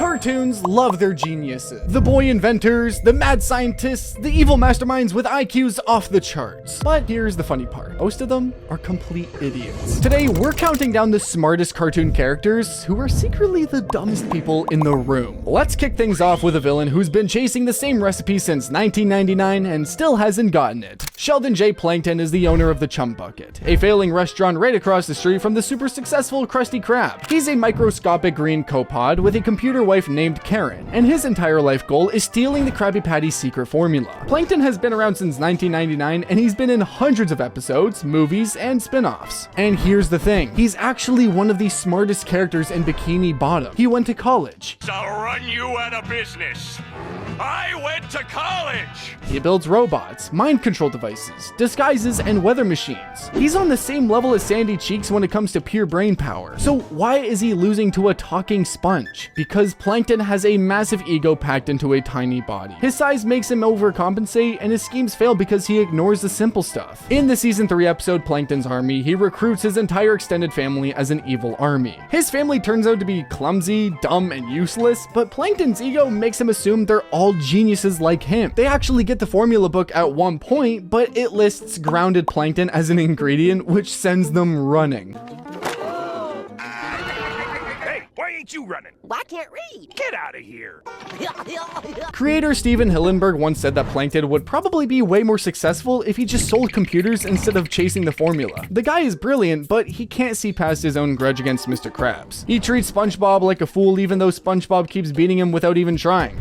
Cartoons love their geniuses. The boy inventors, the mad scientists, the evil masterminds with IQs off the charts. But here's the funny part. Most of them are complete idiots. Today, we're counting down the smartest cartoon characters who are secretly the dumbest people in the room. Let's kick things off with a villain who's been chasing the same recipe since 1999 and still hasn't gotten it. Sheldon J. Plankton is the owner of the Chum Bucket, a failing restaurant right across the street from the super successful Krusty Krab. He's a microscopic green copod with a computer wife named Karen, and his entire life goal is stealing the Krabby Patty's secret formula. Plankton has been around since 1999, and he's been in hundreds of episodes, movies, and spin-offs. And here's the thing, he's actually one of the smartest characters in Bikini Bottom. He went to college. I'll run you out of business. I went to college! He builds robots, mind control devices, disguises, and weather machines. He's on the same level as Sandy Cheeks when it comes to pure brain power. So why is he losing to a talking sponge? Because Plankton has a massive ego packed into a tiny body. His size makes him overcompensate, and his schemes fail because he ignores the simple stuff. In the season 3 episode Plankton's Army, he recruits his entire extended family as an evil army. His family turns out to be clumsy, dumb, and useless, but Plankton's ego makes him assume they're all geniuses like him. They actually get the formula book at one point, but it lists grounded plankton as an ingredient, which sends them running. Hey, why ain't you running? I can't read. Get out of here. Creator Steven Hillenburg once said that Plankton would probably be way more successful if he just sold computers instead of chasing the formula. The guy is brilliant, but he can't see past his own grudge against Mr. Krabs. He treats SpongeBob like a fool even though SpongeBob keeps beating him without even trying.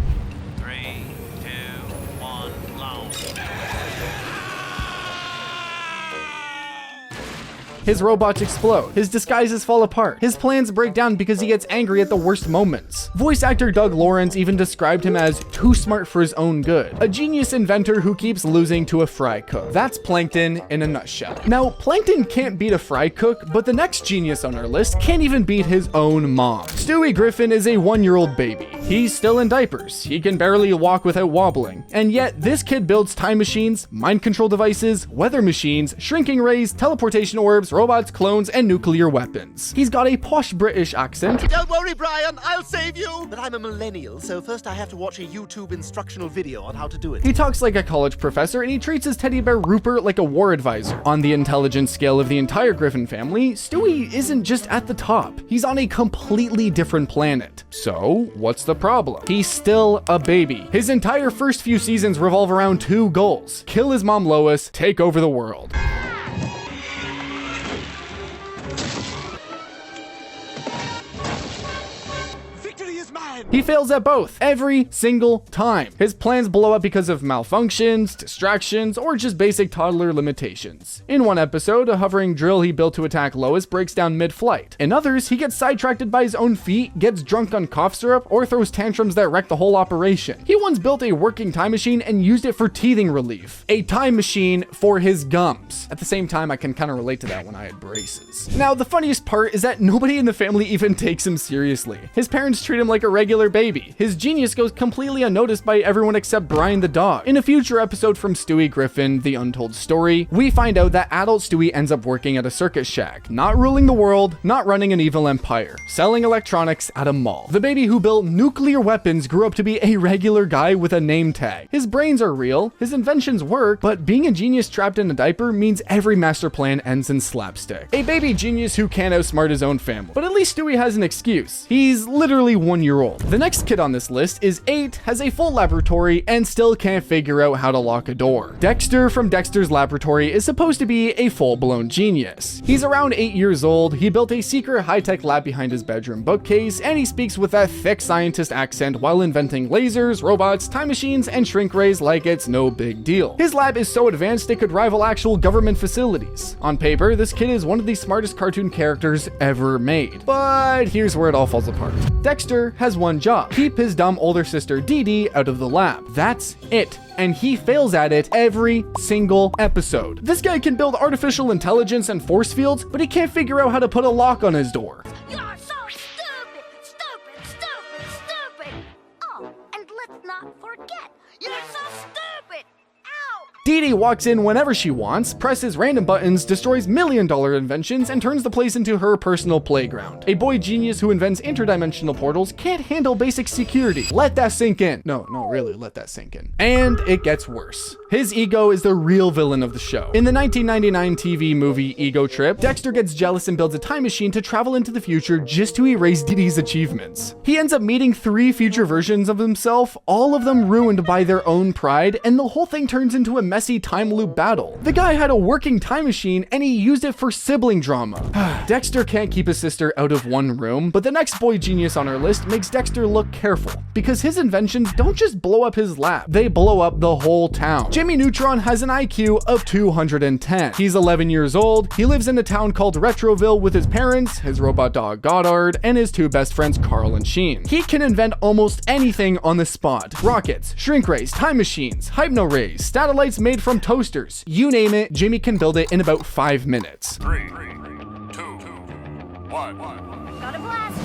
His robots explode, his disguises fall apart, his plans break down because he gets angry at the worst moments. Voice actor Doug Lawrence even described him as too smart for his own good, a genius inventor who keeps losing to a fry cook. That's Plankton in a nutshell. Now, Plankton can't beat a fry cook, but the next genius on our list can't even beat his own mom. Stewie Griffin is a 1-year-old baby. He's still in diapers, he can barely walk without wobbling, and yet this kid builds time machines, mind control devices, weather machines, shrinking rays, teleportation orbs, robots, clones, and nuclear weapons. He's got a posh British accent. Don't worry, Brian, I'll save you! But I'm a millennial, so first I have to watch a YouTube instructional video on how to do it. He talks like a college professor, and he treats his teddy bear Rupert like a war advisor. On the intelligence scale of the entire Griffin family, Stewie isn't just at the top. He's on a completely different planet. So, what's the problem? He's still a baby. His entire first few seasons revolve around 2 goals: kill his mom Lois, take over the world. He fails at both, every single time. His plans blow up because of malfunctions, distractions, or just basic toddler limitations. In one episode, a hovering drill he built to attack Lois breaks down mid-flight. In others, he gets sidetracked by his own feet, gets drunk on cough syrup, or throws tantrums that wreck the whole operation. He once built a working time machine and used it for teething relief. A time machine for his gums. At the same time, I can kind of relate to that when I had braces. Now, the funniest part is that nobody in the family even takes him seriously. His parents treat him like a regular baby. His genius goes completely unnoticed by everyone except Brian the dog. In a future episode from Stewie Griffin, The Untold Story, we find out that adult Stewie ends up working at a circus shack, not ruling the world, not running an evil empire, selling electronics at a mall. The baby who built nuclear weapons grew up to be a regular guy with a name tag. His brains are real, his inventions work, but being a genius trapped in a diaper means every master plan ends in slapstick. A baby genius who can't outsmart his own family. But at least Stewie has an excuse. He's literally 1-year-old. The next kid on this list is 8, has a full laboratory, and still can't figure out how to lock a door. Dexter from Dexter's Laboratory is supposed to be a full-blown genius. He's around 8 years old, he built a secret high-tech lab behind his bedroom bookcase, and he speaks with that thick scientist accent while inventing lasers, robots, time machines, and shrink rays like it's no big deal. His lab is so advanced it could rival actual government facilities. On paper, this kid is one of the smartest cartoon characters ever made. But here's where it all falls apart. Dexter has one job: keep his dumb older sister Dee Dee out of the lab. That's it. And he fails at it every single episode. This guy can build artificial intelligence and force fields, but he can't figure out how to put a lock on his door. You're so stupid! Stupid, stupid, stupid! Oh, and let's not forget, you're so stupid! Ow! Dee Dee Dee walks in whenever she wants, presses random buttons, destroys million-dollar inventions, and turns the place into her personal playground. A boy genius who invents interdimensional portals can't handle basic security. Let that sink in. No, really, let that sink in. And it gets worse. His ego is the real villain of the show. In the 1999 TV movie Ego Trip, Dexter gets jealous and builds a time machine to travel into the future just to erase Dee Dee's achievements. He ends up meeting 3 future versions of himself, all of them ruined by their own pride, and the whole thing turns into a messy time loop battle. The guy had a working time machine and he used it for sibling drama. Dexter can't keep his sister out of one room, but the next boy genius on our list makes Dexter look careful, because his inventions don't just blow up his lab, they blow up the whole town. Jimmy Neutron has an IQ of 210. He's 11 years old, he lives in a town called Retroville with his parents, his robot dog Goddard, and his 2 best friends Carl and Sheen. He can invent almost anything on the spot. Rockets, shrink rays, time machines, hypno rays, satellites made from toasters. You name it, Jimmy can build it in about 5 minutes. 3, 2, 1. Got a blast.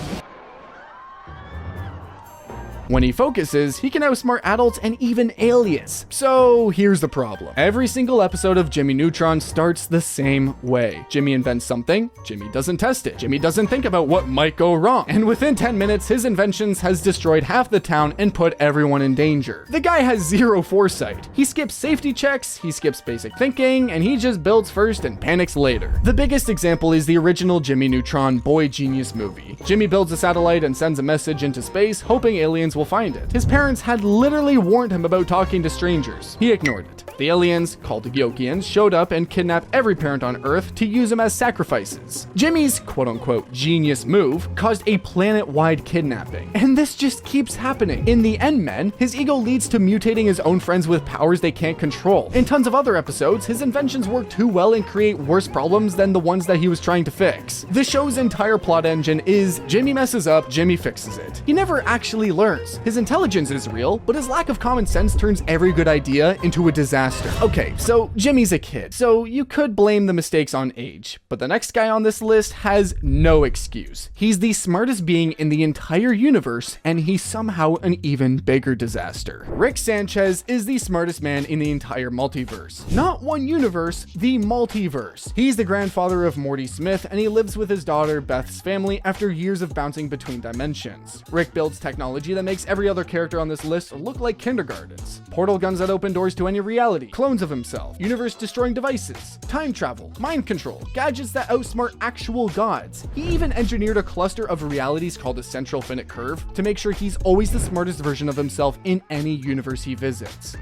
When he focuses, he can outsmart adults and even aliens. So here's the problem. Every single episode of Jimmy Neutron starts the same way. Jimmy invents something, Jimmy doesn't test it. Jimmy doesn't think about what might go wrong. And within 10 minutes, his inventions has destroyed half the town and put everyone in danger. The guy has zero foresight. He skips safety checks, he skips basic thinking, and he just builds first and panics later. The biggest example is the original Jimmy Neutron Boy Genius movie. Jimmy builds a satellite and sends a message into space, hoping aliens will find it. His parents had literally warned him about talking to strangers. He ignored it. The aliens, called Yokians, showed up and kidnapped every parent on Earth to use them as sacrifices. Jimmy's quote-unquote genius move caused a planet-wide kidnapping. And this just keeps happening. In the end, men, his ego leads to mutating his own friends with powers they can't control. In tons of other episodes, his inventions work too well and create worse problems than the ones that he was trying to fix. The show's entire plot engine is Jimmy messes up, Jimmy fixes it. He never actually learns. His intelligence is real, but his lack of common sense turns every good idea into a disaster. Okay, so Jimmy's a kid, so you could blame the mistakes on age, but the next guy on this list has no excuse. He's the smartest being in the entire universe, and he's somehow an even bigger disaster. Rick Sanchez is the smartest man in the entire multiverse. Not one universe, the multiverse. He's the grandfather of Morty Smith, and he lives with his daughter Beth's family after years of bouncing between dimensions. Rick builds technology that makes every other character on this list look like kindergartens. Portal guns that open doors to any reality, clones of himself, universe-destroying devices, time travel, mind control, gadgets that outsmart actual gods. He even engineered a cluster of realities called a central finite curve to make sure he's always the smartest version of himself in any universe he visits.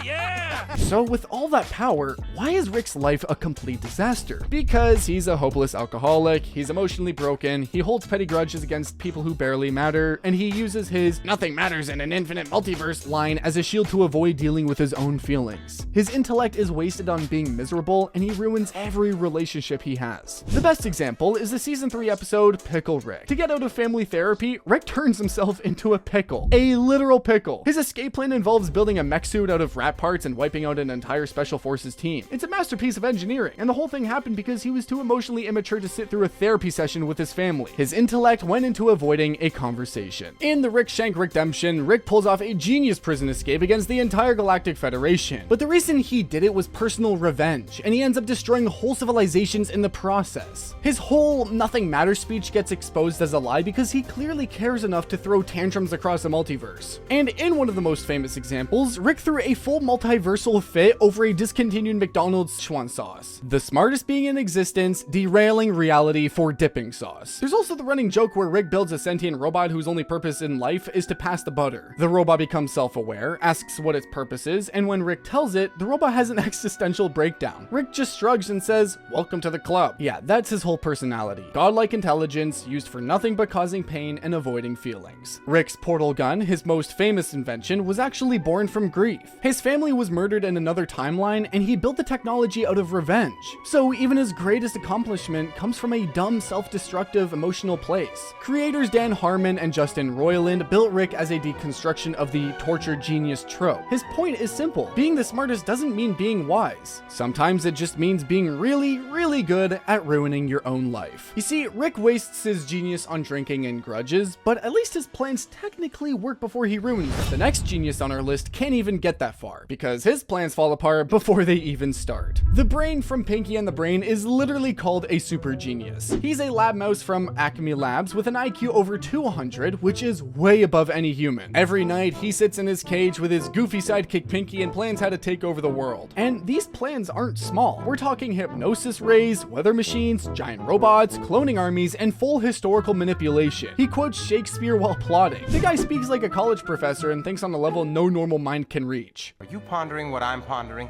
Yeah! So with all that power, why is Rick's life a complete disaster? Because he's a hopeless alcoholic, he's emotionally broken, he holds petty grudges against people who barely matter, and he uses his "nothing matters in an infinite multiverse" line as a shield to avoid dealing with his own feelings. His intellect is wasted on being miserable, and he ruins every relationship he has. The best example is the season 3 episode Pickle Rick. To get out of family therapy, Rick turns himself into a pickle. A literal pickle. His escape plan involves building a mech suit out of rat parts and wiping out an entire special forces team. It's a masterpiece of engineering, and the whole thing happened because he was too emotionally immature to sit through a therapy session with his family. His intellect went into avoiding a conversation. In the Rick Shank Redemption, Rick pulls off a genius prison escape against the entire Galactic Federation. But the reason he did it was personal revenge, and he ends up destroying whole civilizations in the process. His whole "nothing matters" speech gets exposed as a lie because he clearly cares enough to throw tantrums across the multiverse. And in one of the most famous examples, Rick threw a full multiversal fit over a discontinued McDonald's Schwan sauce. The smartest being in existence, derailing reality for dipping sauce. There's also the running joke where Rick builds a sentient robot whose only purpose in life is to pass the butter. The robot becomes self-aware, asks what its purpose is, and when Rick tells it, the robot has an existential breakdown. Rick just shrugs and says, "Welcome to the club." Yeah, that's his whole personality. Godlike intelligence used for nothing but causing pain and avoiding feelings. Rick's portal gun, his most famous invention, was actually born from grief. His family was murdered appeared in another timeline, and he built the technology out of revenge. So even his greatest accomplishment comes from a dumb, self-destructive, emotional place. Creators Dan Harmon and Justin Roiland built Rick as a deconstruction of the tortured genius trope. His point is simple. Being the smartest doesn't mean being wise. Sometimes it just means being really, really good at ruining your own life. You see, Rick wastes his genius on drinking and grudges, but at least his plans technically work before he ruins them. The next genius on our list can't even get that far, because his plans fall apart before they even start. The Brain from Pinky and the Brain is literally called a super genius. He's a lab mouse from Acme Labs with an IQ over 200, which is way above any human. Every night, he sits in his cage with his goofy sidekick Pinky and plans how to take over the world. And these plans aren't small. We're talking hypnosis rays, weather machines, giant robots, cloning armies, and full historical manipulation. He quotes Shakespeare while plotting. The guy speaks like a college professor and thinks on a level no normal mind can reach. Are you pondering what I'm pondering?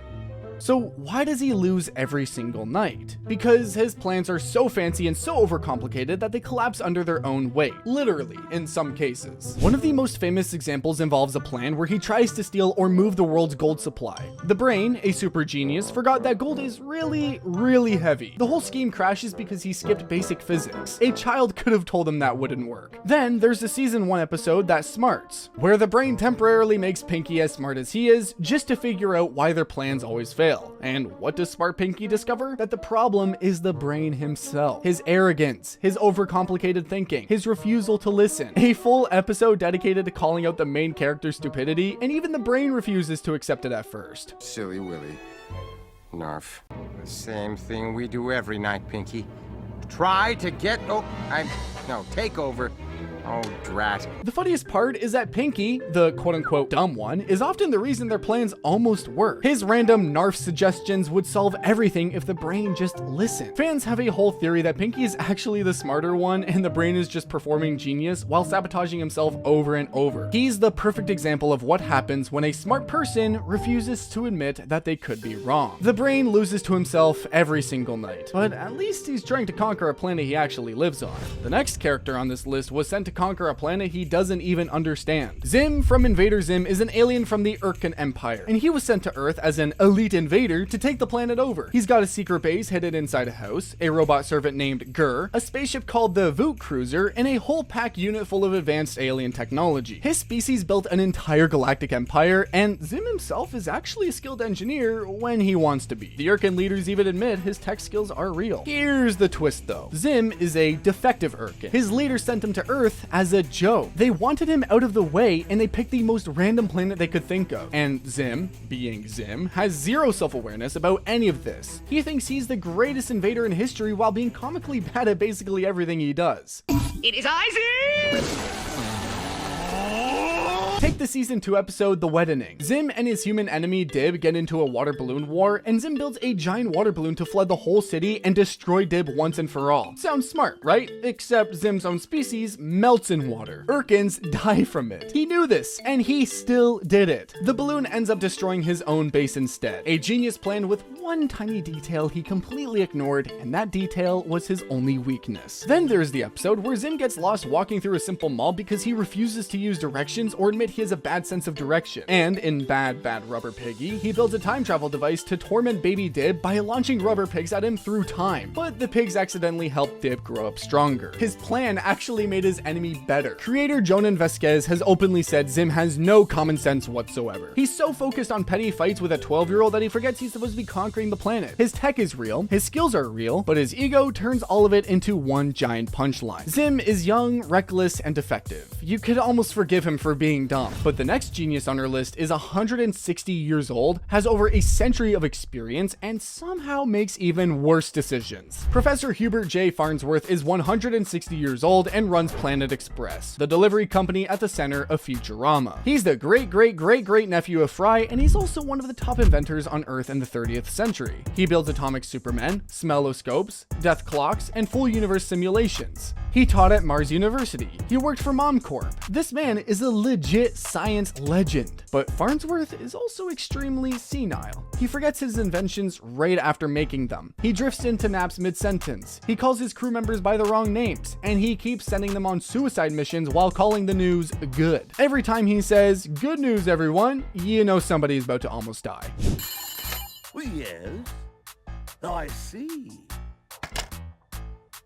So why does he lose every single night? Because his plans are so fancy and so overcomplicated that they collapse under their own weight, literally, in some cases. One of the most famous examples involves a plan where he tries to steal or move the world's gold supply. The Brain, a super genius, forgot that gold is really, really heavy. The whole scheme crashes because he skipped basic physics. A child could have told him that wouldn't work. Then there's the season 1 episode, That Smarts, where the Brain temporarily makes Pinky as smart as he is, just to figure out why their plans always fail. And what does smart Pinky discover? That the problem is the Brain himself. His arrogance, his overcomplicated thinking, his refusal to listen. A full episode dedicated to calling out the main character's stupidity, and even the Brain refuses to accept it at first. Silly Willy. Narf. The same thing we do every night, Pinky. Try to get... take over. Oh, drat. The funniest part is that Pinky, the quote-unquote dumb one, is often the reason their plans almost work. His random Narf suggestions would solve everything if the Brain just listened. Fans have a whole theory that Pinky is actually the smarter one and the Brain is just performing genius while sabotaging himself over and over. He's the perfect example of what happens when a smart person refuses to admit that they could be wrong. The Brain loses to himself every single night, but at least he's trying to conquer a planet he actually lives on. The next character on this list was sent to conquer a planet he doesn't even understand. Zim from Invader Zim is an alien from the Urkan Empire, and he was sent to Earth as an elite invader to take the planet over. He's got a secret base hidden inside a house, a robot servant named Gur, a spaceship called the Voot Cruiser, and a whole pack unit full of advanced alien technology. His species built an entire galactic empire, and Zim himself is actually a skilled engineer when he wants to be. The Urkan leaders even admit his tech skills are real. Here's the twist though. Zim is a defective Urkan. His leaders sent him to Earth as a joke. They wanted him out of the way, and they picked the most random planet they could think of. And Zim, being Zim, has zero self-awareness about any of this. He thinks he's the greatest invader in history while being comically bad at basically everything he does. It is Isaac! Take the season 2 episode, The Wedding. Zim and his human enemy Dib get into a water balloon war, and Zim builds a giant water balloon to flood the whole city and destroy Dib once and for all. Sounds smart, right? Except Zim's own species melts in water. Urkans die from it. He knew this, and he still did it. The balloon ends up destroying his own base instead. A genius plan with one tiny detail he completely ignored, and that detail was his only weakness. Then there's the episode where Zim gets lost walking through a simple mall because he refuses to use directions or admit he has a bad sense of direction. And in Bad Rubber Piggy, he builds a time travel device to torment baby Dib by launching rubber pigs at him through time. But the pigs accidentally helped Dib grow up stronger. His plan actually made his enemy better. Creator Jonan Vasquez has openly said Zim has no common sense whatsoever. He's so focused on petty fights with a 12-year-old that he forgets he's supposed to be conquering the planet. His tech is real, his skills are real, but his ego turns all of it into one giant punchline. Zim is young, reckless, and defective. You could almost forgive him for being dumb. But the next genius on our list is 160 years old, has over a century of experience, and somehow makes even worse decisions. Professor Hubert J. Farnsworth is 160 years old and runs Planet Express, the delivery company at the center of Futurama. He's the great nephew of Fry, and he's also one of the top inventors on Earth in the 30th century. He builds atomic supermen, smelloscopes, death clocks, and full universe simulations. He taught at Mars University. He worked for MomCorp. This man is a legit science legend. But Farnsworth is also extremely senile. He forgets his inventions right after making them. He drifts into naps mid-sentence. He calls his crew members by the wrong names, and he keeps sending them on suicide missions while calling the news good. Every time he says, "Good news, everyone," you know somebody's about to almost die. Yes, I see.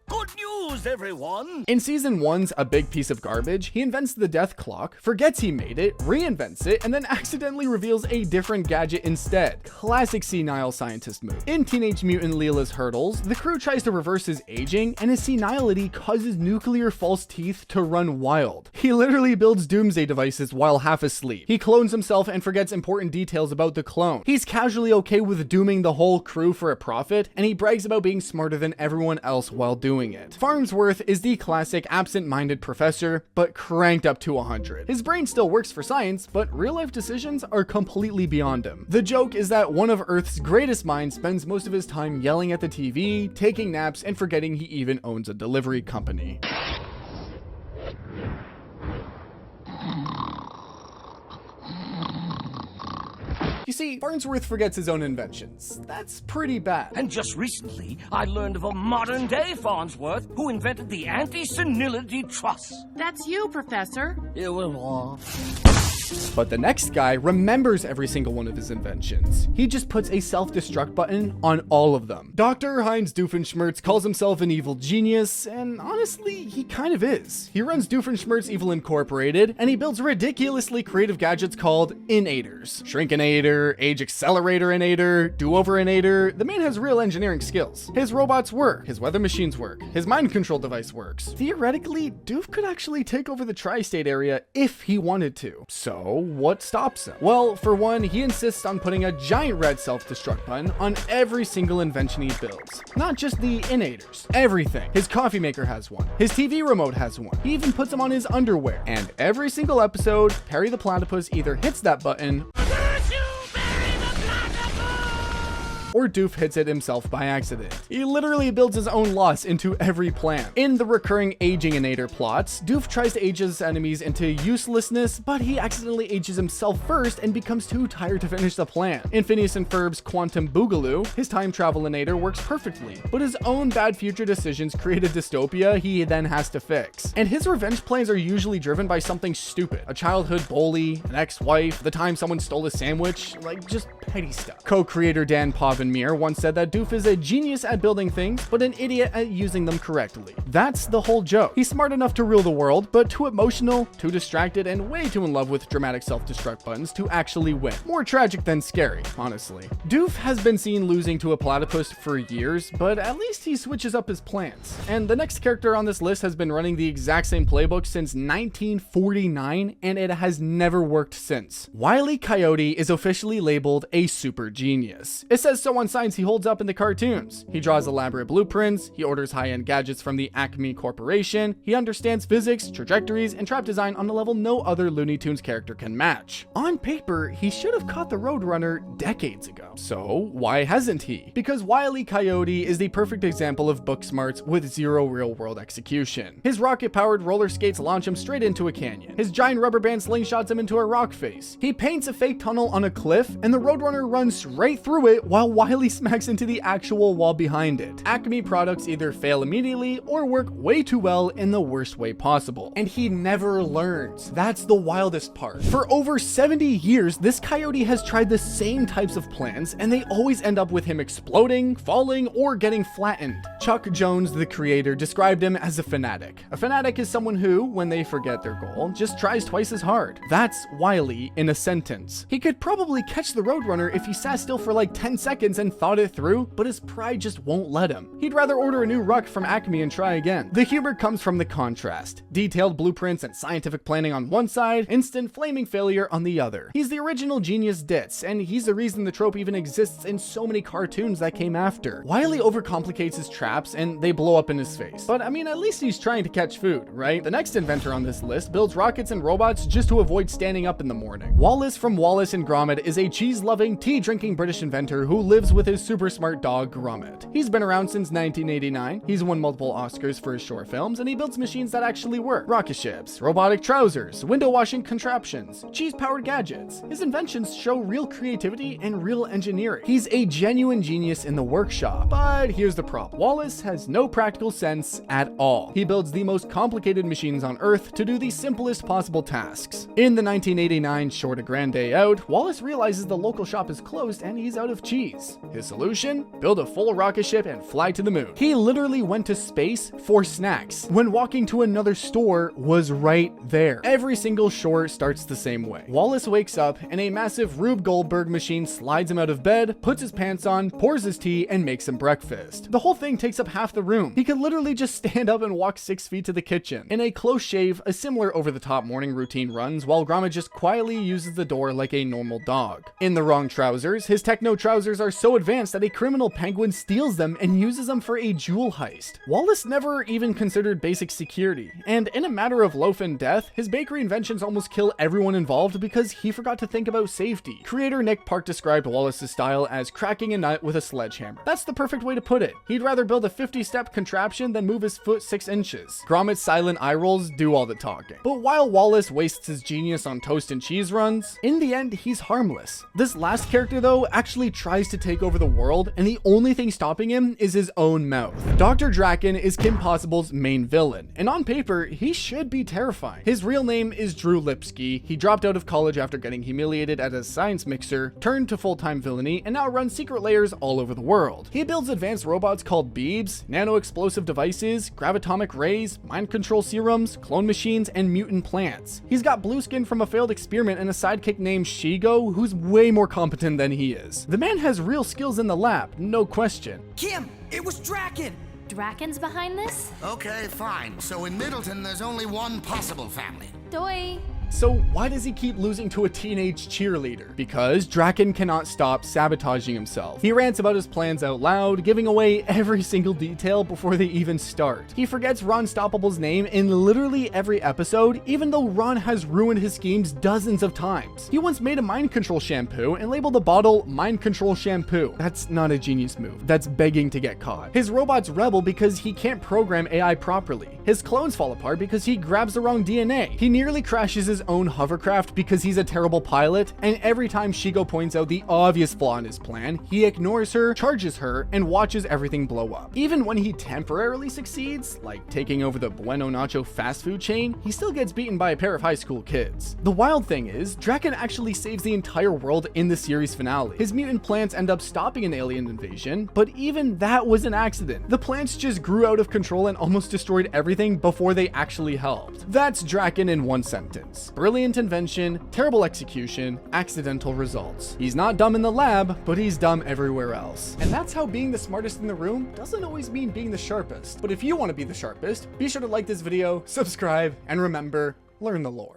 Good news, everyone! In season 1's A Big Piece of Garbage, he invents the death clock, forgets he made it, reinvents it, and then accidentally reveals a different gadget instead. Classic senile scientist move. In Teenage Mutant Leela's Hurdles, the crew tries to reverse his aging, and his senility causes nuclear false teeth to run wild. He literally builds doomsday devices while half asleep. He clones himself and forgets important details about the clone. He's casually okay with dooming the whole crew for a profit, and he brags about being smarter than everyone else while doing it. Farnsworth is the classic absent-minded professor, but cranked up to 100. His brain still works for science, but real-life decisions are completely beyond him. The joke is that one of Earth's greatest minds spends most of his time yelling at the TV, taking naps, and forgetting he even owns a delivery company. You see, Farnsworth forgets his own inventions. That's pretty bad. And just recently, I learned of a modern-day Farnsworth who invented the anti-senility truss. That's you, Professor. It was off. But the next guy remembers every single one of his inventions. He just puts a self-destruct button on all of them. Dr. Heinz Doofenshmirtz calls himself an evil genius, and honestly, he kind of is. He runs Doofenshmirtz Evil Incorporated, and he builds ridiculously creative gadgets called Inators. Shrinkinator, Age Acceleratorator, Do-Overinator. The man has real engineering skills. His robots work, his weather machines work, his mind control device works. Theoretically, Doof could actually take over the tri-state area if he wanted to. So what stops him? Well, for one, he insists on putting a giant red self-destruct button on every single invention he builds. Not just the Inators, everything. His coffee maker has one. His TV remote has one. He even puts them on his underwear. And every single episode, Perry the Platypus either hits that button or Doof hits it himself by accident. He literally builds his own loss into every plan. In the recurring aging Inator plots, Doof tries to age his enemies into uselessness, but he accidentally ages himself first and becomes too tired to finish the plan. In Phineas and Ferb's Quantum Boogaloo, his time travel Inator works perfectly, but his own bad future decisions create a dystopia he then has to fix. And his revenge plans are usually driven by something stupid. A childhood bully, an ex-wife, the time someone stole a sandwich, like just petty stuff. Co-creator Dan Pavan Mir once said that Doof is a genius at building things, but an idiot at using them correctly. That's the whole joke. He's smart enough to rule the world, but too emotional, too distracted, and way too in love with dramatic self-destruct buttons to actually win. More tragic than scary, honestly. Doof has been seen losing to a platypus for years, but at least he switches up his plans. And the next character on this list has been running the exact same playbook since 1949, and it has never worked since. Wile E. Coyote is officially labeled a super genius. It says so on signs he holds up in the cartoons. He draws elaborate blueprints, he orders high-end gadgets from the Acme Corporation, he understands physics, trajectories, and trap design on a level no other Looney Tunes character can match. On paper, he should have caught the Roadrunner decades ago. So why hasn't he? Because Wile E. Coyote is the perfect example of book smarts with zero real-world execution. His rocket-powered roller skates launch him straight into a canyon. His giant rubber band slingshots him into a rock face. He paints a fake tunnel on a cliff, and the Roadrunner runs right through it while Wile E. smacks into the actual wall behind it. Acme products either fail immediately or work way too well in the worst way possible. And he never learns. That's the wildest part. For over 70 years, this coyote has tried the same types of plans, and they always end up with him exploding, falling, or getting flattened. Chuck Jones, the creator, described him as a fanatic. A fanatic is someone who, when they forget their goal, just tries twice as hard. That's Wile E. in a sentence. He could probably catch the Roadrunner if he sat still for like 10 seconds and thought it through, but his pride just won't let him. He'd rather order a new ruck from Acme and try again. The humor comes from the contrast. Detailed blueprints and scientific planning on one side, instant flaming failure on the other. He's the original genius ditz, and he's the reason the trope even exists in so many cartoons that came after. Wile E. overcomplicates his traps and they blow up in his face. But I mean, at least he's trying to catch food, right? The next inventor on this list builds rockets and robots just to avoid standing up in the morning. Wallace from Wallace and Gromit is a cheese-loving loving, tea-drinking British inventor who lives with his super smart dog, Gromit. He's been around since 1989, he's won multiple Oscars for his short films, and he builds machines that actually work. Rocket ships, robotic trousers, window washing contraptions, cheese-powered gadgets. His inventions show real creativity and real engineering. He's a genuine genius in the workshop, but here's the problem. Wallace has no practical sense at all. He builds the most complicated machines on Earth to do the simplest possible tasks. In the 1989 short A Grand Day Out, Wallace realizes the local shop is closed and he's out of cheese. His solution? Build a full rocket ship and fly to the moon. He literally went to space for snacks, when walking to another store was right there. Every single shore starts the same way. Wallace wakes up and a massive Rube Goldberg machine slides him out of bed, puts his pants on, pours his tea, and makes him breakfast. The whole thing takes up half the room. He could literally just stand up and walk 6 feet to the kitchen. In a close shave, a similar over-the-top morning routine runs while Gromit just quietly uses the door like a normal dog. In the wrong trousers, his techno trousers are so advanced that a criminal penguin steals them and uses them for a jewel heist. Wallace never even considered basic security, and in a matter of loaf and death, his bakery inventions almost kill everyone involved because he forgot to think about safety. Creator Nick Park described Wallace's style as cracking a nut with a sledgehammer. That's the perfect way to put it. He'd rather build a 50-step contraption than move his foot 6 inches. Gromit's silent eye rolls do all the talking. But while Wallace wastes his genius on toast and cheese runs, in the end, he's harmless. This last character, though, actually tries to take over the world, and the only thing stopping him is his own mouth. Dr. Draken is Kim Possible's main villain, and on paper, he should be terrifying. His real name is Drew Lipsky. He dropped out of college after getting humiliated at a science mixer, turned to full-time villainy, and now runs secret layers all over the world. He builds advanced robots called Beebs, nano-explosive devices, gravitomic rays, mind control serums, clone machines, and mutant plants. He's got blue skin from a failed experiment and a sidekick named Shigo, who's way more competent than he is. The man has real skills in the lab, no question. Kim, it was Draken! Draken's behind this? Okay, fine. So in Middleton, there's only one possible family. Doi. So why does he keep losing to a teenage cheerleader? Because Draken cannot stop sabotaging himself. He rants about his plans out loud, giving away every single detail before they even start. He forgets Ron Stoppable's name in literally every episode, even though Ron has ruined his schemes dozens of times. He once made a mind control shampoo and labeled the bottle Mind Control Shampoo. That's not a genius move. That's begging to get caught. His robots rebel because he can't program AI properly. His clones fall apart because he grabs the wrong DNA. He nearly crashes his own hovercraft because he's a terrible pilot, and every time Shigo points out the obvious flaw in his plan, he ignores her, charges her, and watches everything blow up. Even when he temporarily succeeds, like taking over the Bueno Nacho fast food chain, he still gets beaten by a pair of high school kids. The wild thing is, Draken actually saves the entire world in the series finale. His mutant plants end up stopping an alien invasion, but even that was an accident. The plants just grew out of control and almost destroyed everything before they actually helped. That's Draken in one sentence. Brilliant invention, terrible execution, accidental results. He's not dumb in the lab, but he's dumb everywhere else. And that's how being the smartest in the room doesn't always mean being the sharpest. But if you want to be the sharpest, be sure to like this video, subscribe, and remember, learn the lore.